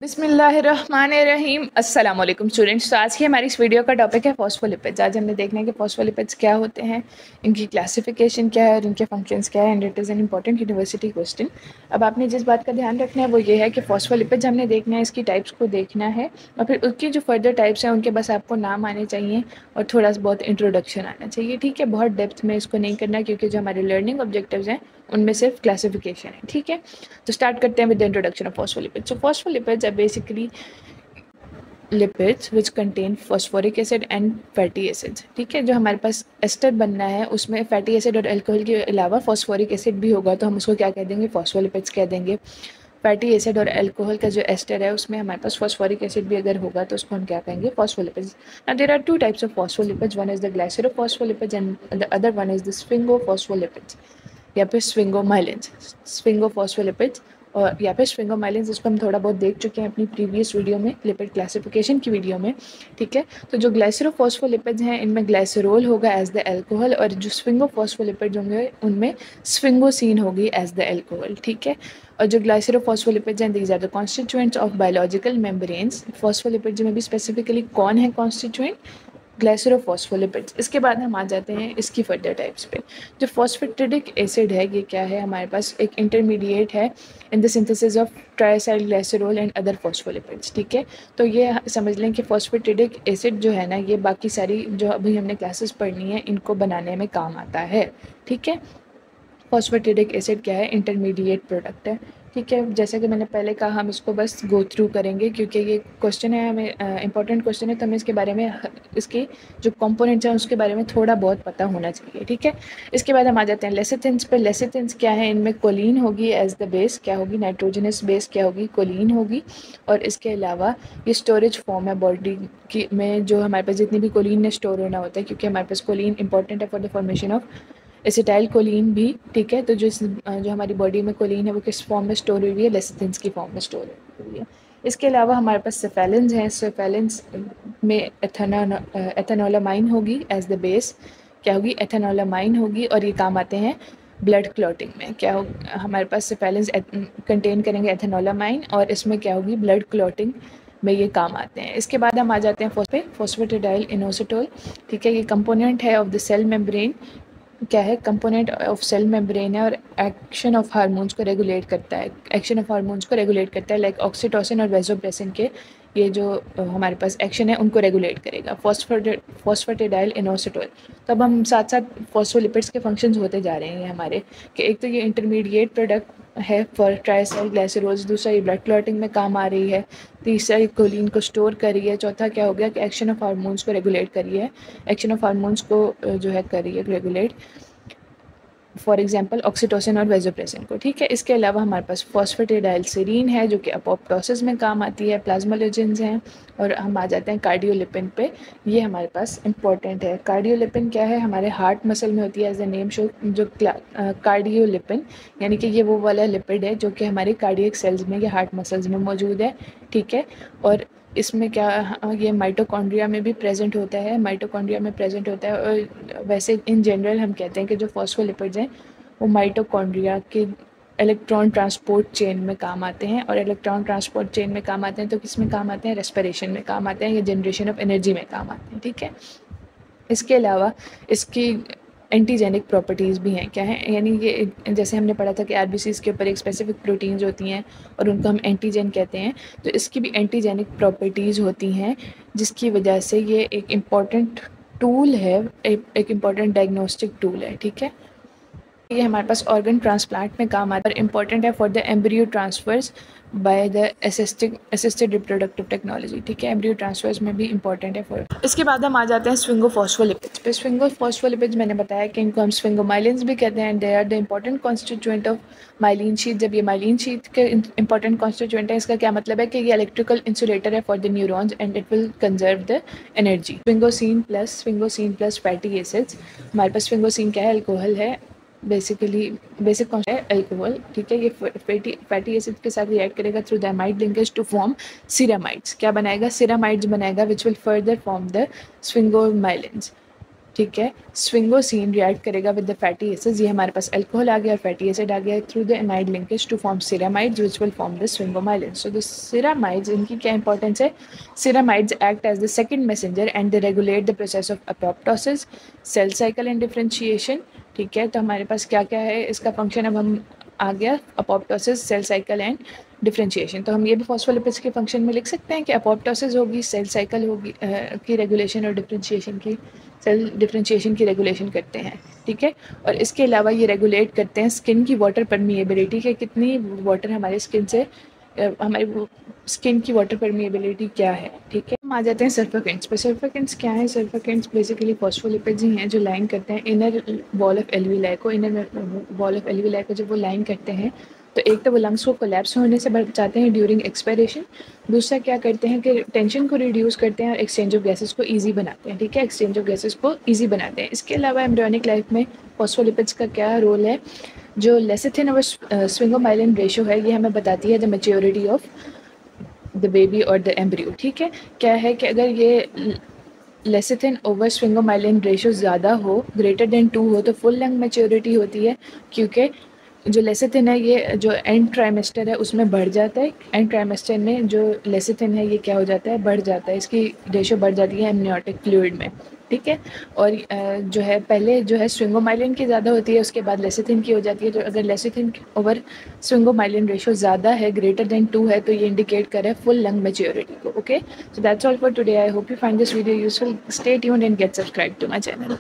बिस्मिल्लाहिर्रहमानिर्रहीम अस्सलाम वालेकुम स्टूडेंट्स। तो आज की हमारी इस वीडियो का टॉपिक है फॉस्फोलिपिड्स। आज हमने देखना है कि फॉस्फोलिपिड्स क्या होते हैं, इनकी क्लासिफिकेशन क्या है और इनके फंक्शंस क्या है, and it is an important university question. अब आपने जिस बात का ध्यान रखना है वो ये है कि फॉस्फोलिपिड्स हमने देखना है, इसकी टाइप्स को देखना है और फिर उसकी जो फर्दर टाइप्स हैं उनके बस आपको नाम आने चाहिए और थोड़ा सा बहुत इंट्रोडक्शन आना चाहिए। ठीक है, बहुत डेप्थ में इसको नहीं करना क्योंकि जो हमारे लर्निंग ऑब्जेक्टिव्स हैं उनमें सिर्फ क्लासिफिकेशन है। ठीक है, तो स्टार्ट करते हैं with the introduction of phospholipids. So phospholipids are basically lipids which contain phosphoric acid and fatty acids. ठीक है, जो हमारे पास एस्टर बनना है उसमें फैटी एसिड और अल्कोहल के अलावा फॉस्फोरिक एसिड भी होगा तो हम उसको क्या कह देंगे, फॉस्फोलिपिड्स कह देंगे। फैटी एसिड और अल्कोहल का जो एस्टर है उसमें हमारे पास फॉस्फोरिक एसिड भी अगर होगा तो उसको हम क्या कहेंगे, phospholipids. Now there are two types of phospholipids, one is the glycerophospholipids and the other one is the sphingophospholipids या फिर स्विंगोमाइलिन्स। स्विंगोफॉस्फोलिपिड्स और या फिर स्विंगोमाइलिन्स, इसको हम थोड़ा बहुत देख चुके हैं अपनी प्रीवियस वीडियो में, लिपिड क्लासिफिकेशन की वीडियो में। ठीक है, तो जो ग्लाइसेरोफॉस्फोलिपिड्स हैं इनमें ग्लाइसरोल होगा एज द अल्कोहल और जो स्विंगोफॉस्फोलिपिड्स होंगे उनमें स्विंगोसिन होगी एज द अल्कोहल। ठीक है, और जो ग्लाइसेरोफॉस्फोलिपिड्स हैं these are the constituents of biological membranes. Phospholipids में भी स्पेसिफिकली कौन है कॉन्स्टिट्यूएंट, ग्लाइसेरोफॉस्फोलिपिड्स। इसके बाद हम आ जाते हैं इसकी फर्दर टाइप्स पे। जो फॉस्फेटिडिक एसिड है ये क्या है, हमारे पास एक इंटरमीडिएट है in the synthesis of triacyl glycerol and other phospholipids. ठीक है, तो ये समझ लें कि फॉस्फेटिडिक एसिड जो है ना ये बाकी सारी जो अभी हमने क्लासेस पढ़नी है इनको बनाने में काम आता है। ठीक है, फॉस्फेटिडिक एसिड क्या है, इंटरमीडिएट प्रोडक्ट है। ठीक है, जैसे कि मैंने पहले कहा हम इसको बस गो थ्रू करेंगे क्योंकि ये क्वेश्चन है, हमें इंपॉर्टेंट क्वेश्चन है तो हमें इसके बारे में, इसके जो कंपोनेंट्स हैं उसके बारे में थोड़ा बहुत पता होना चाहिए। ठीक है, इसके बाद हम आ जाते हैं लेसिथिन्स पे। लेसिथिन्स क्या है, इनमें कोलिन होगी एज द बेस, क्या होगी, नाइट्रोजनस बेस क्या होगी, कोलिन होगी। और इसके अलावा ये स्टोरेज फॉर्म है बॉडी की में, जो हमारे पास जितनी भी कोलिन में स्टोर होना होता है क्योंकि हमारे पास कोलिन इंपॉर्टेंट है for the formation of acetyl choline भी। ठीक है, तो जो हमारी बॉडी में कोलिन है वो किस फॉर्म में स्टोर हुई है, लेसिथिन्स की फॉर्म में स्टोर हुई है। इसके अलावा हमारे पास सेफेलिन्स हैं। सेफेलिन्स में एथेनोलामाइन होगी एज द बेस, क्या होगी, एथेनोलामाइन होगी और ये काम आते हैं ब्लड क्लॉटिंग में। क्या हो, हमारे पास सेफेलिन्स कंटेन करेंगे एथेनोलामाइन और इसमें क्या होगी, ब्लड क्लॉटिंग में ये काम आते हैं। इसके बाद हम आ जाते हैं फॉस्फेटिडाइल इनोसिटोल। ठीक है, ये कंपोनेंट है ऑफ द सेल मेम्ब्रेन, क्या है, कंपोनेंट ऑफ सेल मेम्ब्रेन है और एक्शन ऑफ हार्मोन्स को रेगुलेट करता है, एक्शन ऑफ हार्मोन्स को रेगुलेट करता है, लाइक ऑक्सीटोसिन और वेसोप्रेसिन के ये जो हमारे पास एक्शन है उनको रेगुलेट करेगा, फॉस्फेटिडाइल इनोसिटोल। तो अब हम साथ साथ फॉस्फोलिपिड्स के फंक्शंस होते जा रहे हैं हमारे, कि एक तो ये इंटरमीडिएट प्रोडक्ट है फॉर ट्राइसाइल ग्लाइसरोज, दूसरा ये ब्लड क्लॉटिंग में काम आ रही है, तीसरा ये कोलिन को स्टोर कर रही है, चौथा क्या हो गया कि एक्शन ऑफ हार्मोन्स को रेगुलेट कर रही है, एक्शन ऑफ हार्मोन्स को जो है कर रही है रेगुलेट, फॉर एग्जांपल ऑक्सीटोसिन और वेसोप्रेसिन को। ठीक है, इसके अलावा हमारे पास फॉस्फेटिडाइलसिरीन है जो कि अपोप्टोसिस में काम आती है, प्लाज्मोलेजेंस हैं। और हम आ जाते हैं कार्डियोलिपिन पे, ये हमारे पास इंपॉर्टेंट है। कार्डियोलिपिन क्या है, हमारे हार्ट मसल में होती है एज द नेम शो, जो कार्डियोलिपिन यानी कि ये वो वाला लिपिड है जो कि हमारे कार्डियक सेल्स में या हार्ट मसल्स में मौजूद है। ठीक है, और इसमें क्या, ये माइटोकॉन्ड्रिया में भी प्रेजेंट होता है, माइटोकॉन्ड्रिया में प्रेजेंट होता है। और वैसे इन जनरल हम कहते हैं कि जो फॉस्फोलिपिड्स हैं वो माइटोकॉन्ड्रिया के इलेक्ट्रॉन ट्रांसपोर्ट चेन में काम आते हैं, और इलेक्ट्रॉन ट्रांसपोर्ट चेन में काम आते हैं तो किस में काम आते हैं, रेस्पिरेशन में काम आते हैं या जनरेशन ऑफ एनर्जी में काम आते हैं। ठीक है, इसके अलावा इसकी एंटीजेनिक प्रॉपर्टीज़ भी हैं, क्या है, यानी ये जैसे हमने पढ़ा था कि आरबीसीज के ऊपर एक स्पेसिफिक प्रोटीन्स होती हैं और उनको हम एंटीजन कहते हैं, तो इसकी भी एंटीजेनिक प्रॉपर्टीज़ होती हैं जिसकी वजह से ये एक इम्पॉर्टेंट टूल है, एक इम्पॉर्टेंट डायग्नोस्टिक टूल है। ठीक है, ये हमारे पास ऑर्गन ट्रांसप्लांट में काम आता है, इम्पॉर्टेंट है for the embryo transfers by the assisted reproductive technology. ठीक है, एम्ब्रियो ट्रांसफर्स में भी इंपॉर्टेंट है फॉर। इसके बाद हम आ जाते हैं स्विंगोफॉस्फोलिपिड्स पे। स्विंगोफॉस्फोलिपिड्स मैंने बताया कि इनको हम स्विंगोमाइलिन्स भी कहते हैं, they are the important constituent of myelin sheath. जब ये माइलिन शीट के इंपॉर्टेंट कॉन्स्टिट्यूएंट है, इसका क्या मतलब है कि ये इलेक्ट्रिकल इंसुलेटर है for the neurons and it will conserve the energy. Sphingosine plus fatty acids, हमारे पास स्विंगोसिन क्या है, अल्कोहल है, बेसिक कौन है, अल्कोहल। ठीक है, ये फैटी एसिड के साथ रिएक्ट करेगा through the amide linkage to form ceramides. क्या बनाएगा, सिरामाइड्स बनाएगा which will further form the sphingomyelins. ठीक है। स्विंगोसिन रिएक्ट करेगा विद द फैटी एसिड्स, ये हमारे पास अल्कोहल आ गया और फैटी एसिड आ गया, through the amide linkage to form ceramides which will form the sphingomyelin. So the ceramides, इनकी क्या इंपॉर्टेंस है? Ceramides act as the second messenger and they regulate the process of apoptosis, cell cycle and differentiation. ठीक है, तो हमारे पास क्या क्या है इसका फंक्शन, अब हम आ गया apoptosis, cell cycle and differentiation. तो हम ये भी फॉस्फोलिपिड्स के फंक्शन में लिख सकते हैं कि अपोप्टोसिस होगी, सेल साइकिल होगी की रेगुलेशन, और डिफरेंशिएशन की, सेल डिफरेंशिएशन की रेगुलेशन करते हैं। ठीक है, और इसके अलावा ये रेगुलेट करते हैं स्किन की वाटर परमिएबिलिटी, के कितनी वाटर हमारे स्किन से, हमारी स्किन की वाटर परमिएबिलिटी क्या है। ठीक है, हम आ जाते हैं सर्फेकेंट्स पे। सर्फेकेंट्स क्या है? सर्फेकेंट्स बेसिकली फॉस्फोलिपिड्स ही हैं जो लाइन करते हैं इनर वॉल ऑफ एल्विलाई को। इनर वॉल ऑफ एल्विलाई को जब वो लाइन करते हैं तो एक तो वो लंग्स को कोलैप्स होने से बचाते हैं ड्यूरिंग एक्सपायरेशन, दूसरा क्या करते हैं कि टेंशन को रिड्यूस करते हैं और एक्सचेंज ऑफ गैसेस को ईजी बनाते हैं। ठीक है, एक्सचेंज ऑफ गैसेस को ईजी बनाते हैं। इसके अलावा एम्ब्रियोनिक लाइफ में फॉस्फोलिपिड्स का क्या रोल है? जो लेसिथिन और स्विंगोमाइलिन रेशो है, ये हमें बताती है the maturity of the baby और द एम्ब्रियो। ठीक है, क्या है कि अगर ये लेसिथिन ओवर स्विंगोमाइलिन रेशो ज़्यादा हो, ग्रेटर देन 2 हो, तो फुल लंग मैच्योरिटी होती है, क्योंकि जो लेसिथिन है ये जो एंड ट्राइमेस्टर है उसमें बढ़ जाता है। एंड ट्राइमेस्टर में जो लेसिथिन है ये क्या हो जाता है? बढ़ जाता है, इसकी रेशो बढ़ जाती है एमनियोटिक फ्लूइड में। ठीक है, और जो है पहले जो है स्विंगोमाइलिन की ज़्यादा होती है, उसके बाद लेसिथिन की हो जाती है। तो अगर लेसिथिन ओवर स्विंगोमाइलिन रेशो ज़्यादा है, ग्रेटर देन 2 है, तो ये इंडिकेट करे फुल लंग मैच्योरिटी को। Okay, so that's all for today. I hope you find this video useful. Stay tuned and get subscribe to my channel.